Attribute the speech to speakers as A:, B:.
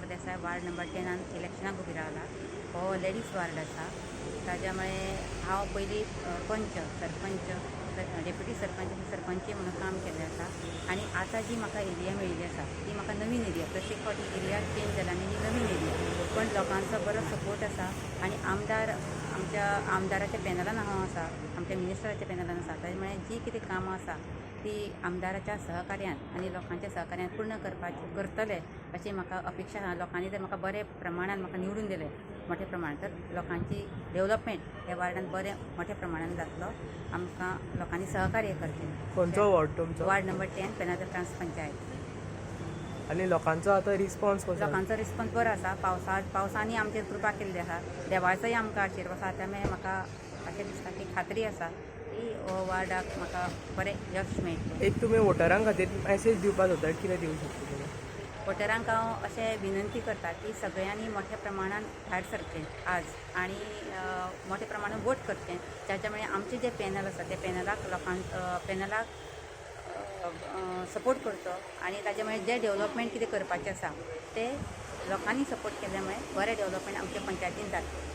A: देसाय ward number 10 इलेक्शनाक उबी रावला. हो लेडीज वार्ड आसा. ताज्यामुळे हांव पयलीं पंच सरपंच डेप्युटी सरपंच आनी सरपंची म्हणून काम केल्लें आसा. आनी आतां जी म्हाका एरिया मेळिल्ली आसा ती म्हाका नवीन एरिया. प्रत्येक फावटी एरिया चेंज जाला आनी नवीन एरिया, पण लोकांचो बरो सपोर्ट आसा. आनी आमच्या आमदाराच्या पॅनलान हांव आसा, आमच्या मिनिस्टराच्या पॅनलान आसा. त्यामुळे जी कितें कामां आसा ती आमदाराच्या सहकार्यान आनी लोकांच्या सहकार्यान पूर्ण करतले अशी म्हाका अपेक्षा आसा. लोकांनी जर म्हाका बरे प्रमाणान म्हाका निवडून दिलें मोठ्या प्रमाणात, तर लोकांची डेव्हलपमेंट ह्या वार्डान बरे मोठ्या प्रमाणान जातलो. आमकां लोकांनी सहकार्य करचें.
B: खंयचो वॉर्ड तुमचो?
A: Ward number 10 पेनाजर ट्रान्सपंचायत.
B: आनी लोकांचो आतां रिस्पॉन्स कसो?
A: लोकांचो रिस्पॉन्स बरो आसा. पावसांनी आमचेर कृपा केल्ली आसा. देवाचोय आमकां आशिर्वाद आसा. त्यामुळे म्हाका अशें दिसता की खात्री आसा की हो वार्डाक म्हाका बरें यश मेळटलें.
B: एक तुमी वोटरां खातीर मॅसेज दिवपाक सोदता, कितें दिवंक शकता तुमी?
A: वोटरांक हांव अशें विनंती करता की सगळ्यांनी मोठ्या प्रमाणान भायर सरचें आज आनी मोठ्या प्रमाणान वोट करचें. त्याच्यामुळे आमचें जें पॅनल आसा त्या पॅनलाक सपोर्ट करचो. आनी ताज्यामुळे जें डेव्हलपमेंट कितें करपाचें आसा तें लोकांनी सपोर्ट केल्या मुळे बरें डेव्हलपमेंट आमच्या पंचायतीन जातलें.